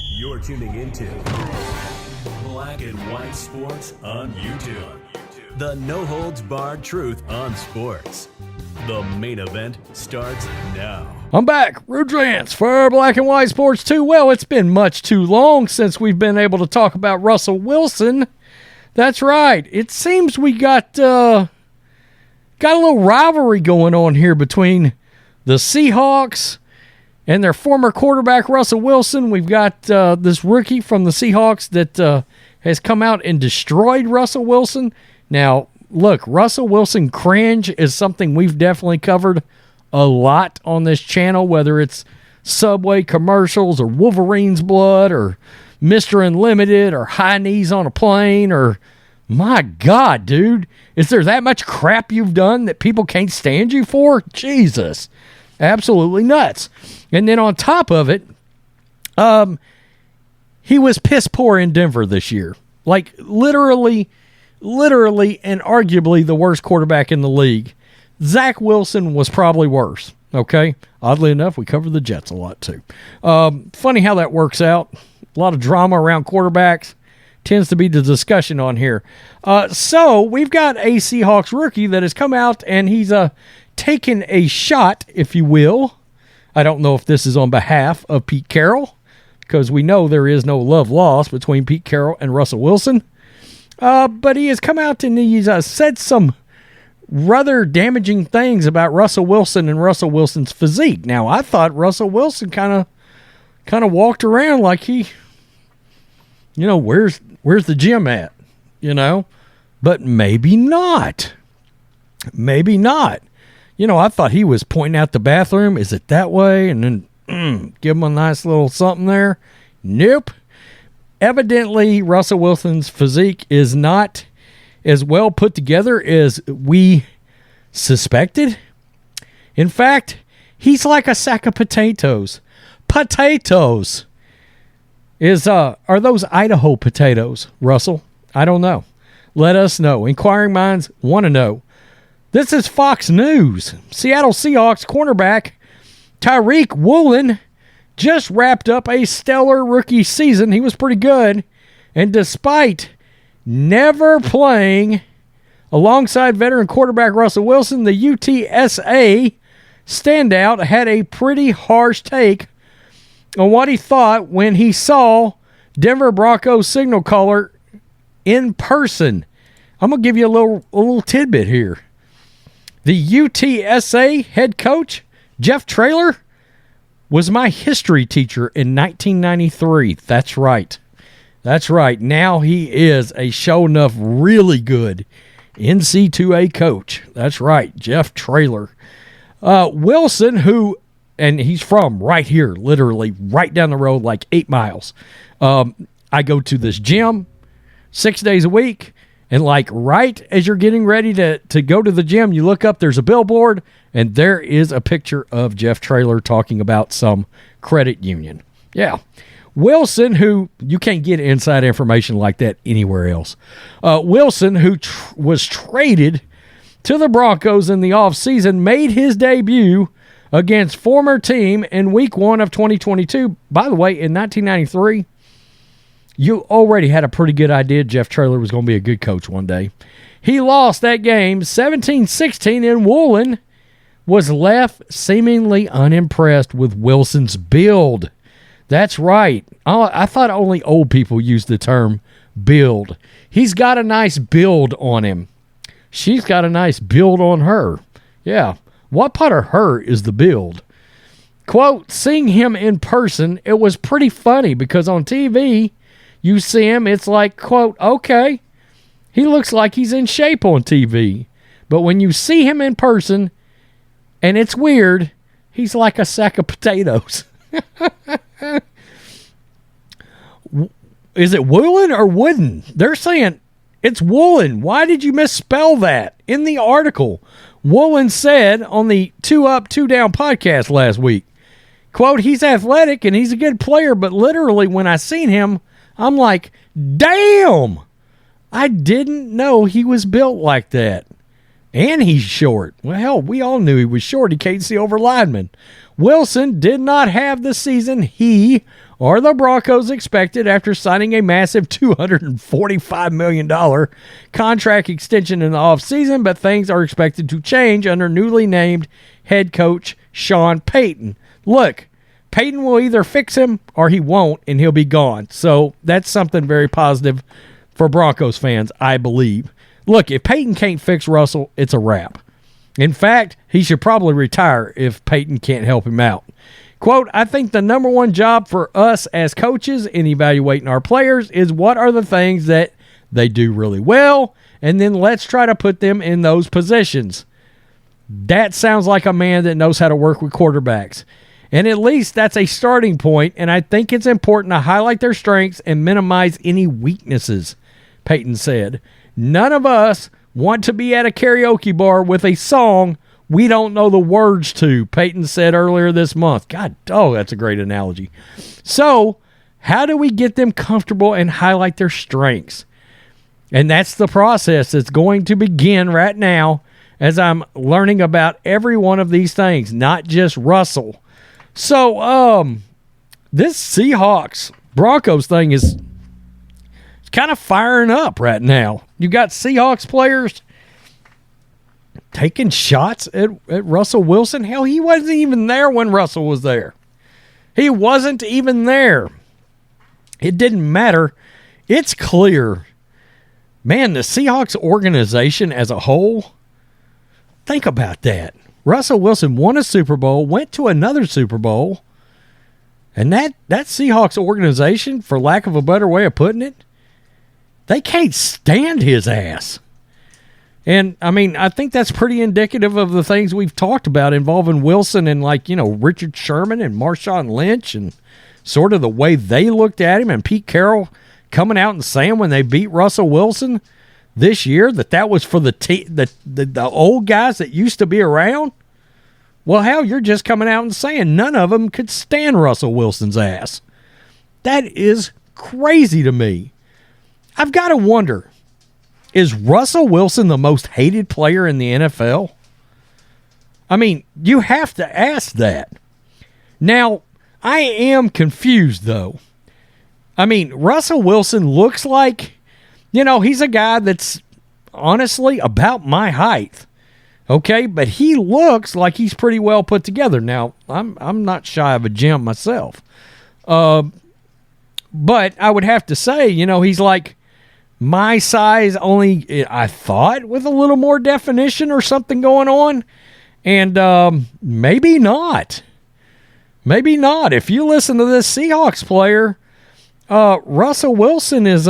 You're tuning into Black and White Sports on YouTube. The no-holds-barred truth on sports. The main event starts now. I'm back, Rude Lance for Black and White Sports 2. Well, it's been much too long since we've been able to talk about Russell Wilson. That's right. It seems we got a little rivalry going on here between the Seahawks and their former quarterback, Russell Wilson. We've got this rookie from the Seahawks that has come out and destroyed Russell Wilson. Now, look, Russell Wilson cringe is something we've definitely covered a lot on this channel, whether it's Subway commercials or Wolverine's blood or Mr. Unlimited or high knees on a plane or, my God, dude, is there that much crap you've done that people can't stand you for? Jesus. Absolutely nuts. And then on top of it, he was piss poor in Denver this year. Like literally and arguably the worst quarterback in the league. Zach Wilson was probably worse. Okay. Oddly enough, we cover the Jets a lot too. Funny how that works out. A lot of drama around quarterbacks tends to be the discussion on here. So we've got a Seahawks rookie that has come out and he's taken a shot, if you will. I don't know if this is on behalf of Pete Carroll, because we know there is no love lost between Pete Carroll and Russell Wilson. But he has come out and he's said some rather damaging things about Russell Wilson and Russell Wilson's physique. Now, I thought Russell Wilson kind of walked around like he, where's the gym at, But maybe not. Maybe not. I thought he was pointing out the bathroom. Is it that way? And then give him a nice little something there. Nope. Evidently, Russell Wilson's physique is not as well put together as we suspected. In fact, he's like a sack of potatoes. Potatoes. Are those Idaho potatoes, Russell? I don't know. Let us know. Inquiring minds want to know. This is Fox News. Seattle Seahawks cornerback Tariq Woolen just wrapped up a stellar rookie season. He was pretty good. And despite never playing alongside veteran quarterback Russell Wilson, the UTSA standout had a pretty harsh take on what he thought when he saw Denver Broncos signal caller in person. I'm going to give you a little tidbit here. The UTSA head coach, Jeff Traylor, was my history teacher in 1993. That's right. That's right. Now he is a show enough really good NC2A coach. That's right, Jeff Traylor. Wilson, and he's from right here, literally right down the road, like 8 miles. I go to this gym 6 days a week. And like right as you're getting ready to go to the gym, you look up, there's a billboard, and there is a picture of Jeff Traylor talking about some credit union. Yeah. Wilson, who you can't get inside information like that anywhere else. Wilson, who was traded to the Broncos in the offseason, made his debut against former team in week 1 of 2022. By the way, in 1993, you already had a pretty good idea Jeff Traylor was going to be a good coach one day. He lost that game 17-16, and Woolen was left seemingly unimpressed with Wilson's build. That's right. I thought only old people used the term build. He's got a nice build on him. She's got a nice build on her. Yeah. What part of her is the build? Quote, seeing him in person, it was pretty funny because on TV, you see him, it's like, quote, okay, he looks like he's in shape on TV. But when you see him in person, and it's weird, he's like a sack of potatoes. Is it Woolen or Wooden? They're saying it's Woolen. Why did you misspell that? In the article, Woolen said on the 2 Up, 2 Down podcast last week, quote, he's athletic and he's a good player, but literally when I seen him, I'm like, damn, I didn't know he was built like that. And he's short. Well, hell, we all knew he was short. He can't see over linemen. Wilson did not have the season he or the Broncos expected after signing a massive $245 million contract extension in the offseason, but things are expected to change under newly named head coach Sean Payton. Look, Payton will either fix him or he won't, and he'll be gone. So that's something very positive for Broncos fans, I believe. Look, if Payton can't fix Russell, it's a wrap. In fact, he should probably retire if Payton can't help him out. Quote, I think the number one job for us as coaches in evaluating our players is what are the things that they do really well, and then let's try to put them in those positions. That sounds like a man that knows how to work with quarterbacks. And at least that's a starting point, and I think it's important to highlight their strengths and minimize any weaknesses, Payton said. None of us want to be at a karaoke bar with a song we don't know the words to, Payton said earlier this month. God, that's a great analogy. So, how do we get them comfortable and highlight their strengths? And that's the process that's going to begin right now as I'm learning about every one of these things, not just Russell. So, this Seahawks Broncos thing is kind of firing up right now. You got Seahawks players taking shots at Russell Wilson. Hell, he wasn't even there when Russell was there. He wasn't even there. It didn't matter. It's clear. Man, the Seahawks organization as a whole, think about that. Russell Wilson won a Super Bowl, went to another Super Bowl, and that Seahawks organization, for lack of a better way of putting it, they can't stand his ass. And, I mean, I think that's pretty indicative of the things we've talked about involving Wilson and, Richard Sherman and Marshawn Lynch and sort of the way they looked at him, and Pete Carroll coming out and saying when they beat Russell Wilson this year that was for the old guys that used to be around. Well, hell, you're just coming out and saying none of them could stand Russell Wilson's ass. That is crazy to me. I've got to wonder, is Russell Wilson the most hated player in the NFL? I mean, you have to ask that. Now, I am confused, though. I mean, Russell Wilson looks like, he's a guy that's honestly about my height. Okay, but he looks like he's pretty well put together. Now, I'm not shy of a gym myself. But I would have to say, he's like my size, only I thought, with a little more definition or something going on. And maybe not. Maybe not. If you listen to this Seahawks player, Russell Wilson is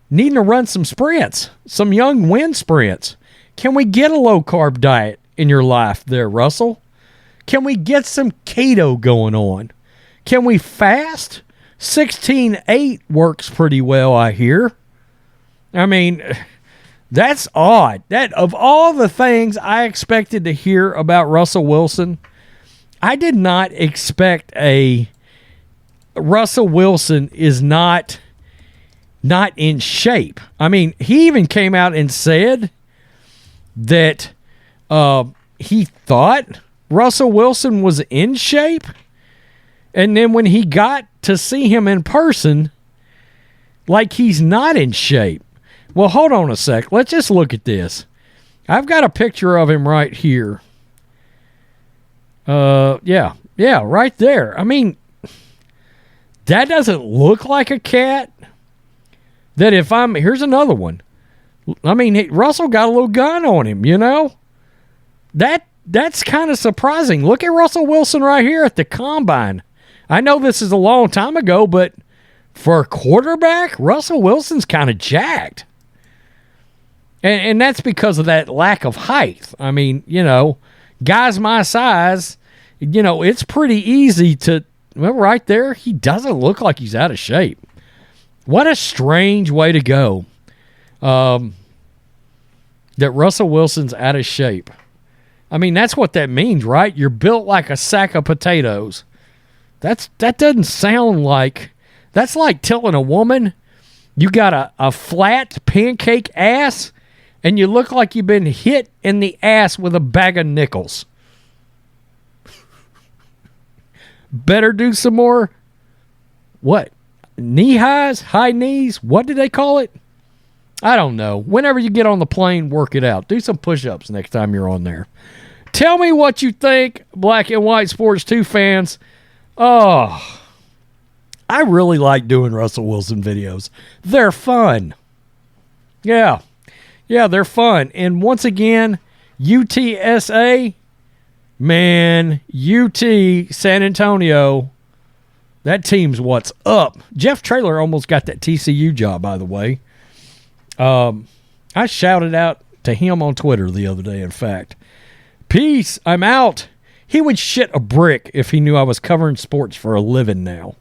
needing to run some sprints, some young wind sprints. Can we get a low-carb diet in your life there, Russell? Can we get some keto going on? Can we fast? 16-8 works pretty well, I hear. I mean, that's odd. That of all the things I expected to hear about Russell Wilson, I did not expect Russell Wilson is not in shape. I mean, he even came out and said that he thought Russell Wilson was in shape. And then when he got to see him in person, he's not in shape. Well, hold on a sec. Let's just look at this. I've got a picture of him right here. Yeah, right there. I mean, that doesn't look like a cat. Here's another one. I mean, Russell got a little gun on him, That's kind of surprising. Look at Russell Wilson right here at the combine. I know this is a long time ago, but for a quarterback, Russell Wilson's kind of jacked. And that's because of that lack of height. I mean, guys my size, it's pretty easy to, right there, he doesn't look like he's out of shape. What a strange way to go. That Russell Wilson's out of shape. I mean, that's what that means, right? You're built like a sack of potatoes. That doesn't sound like... That's like telling a woman you got a flat pancake ass and you look like you've been hit in the ass with a bag of nickels. better do some more, what, knee highs, high knees? What do they call it? I don't know. Whenever you get on the plane, work it out. Do some push-ups next time you're on there. Tell me what you think, Black and White Sports 2 fans. Oh, I really like doing Russell Wilson videos. They're fun. Yeah, they're fun. And once again, UTSA, man, UT San Antonio, that team's what's up. Jeff Traylor almost got that TCU job, by the way. I shouted out to him on Twitter the other day, in fact. Peace, I'm out. He would shit a brick if he knew I was covering sports for a living now.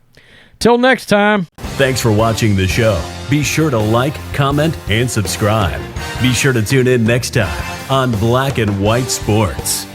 Till next time. Thanks for watching the show. Be sure to like, comment, and subscribe. Be sure to tune in next time on Black and White Sports.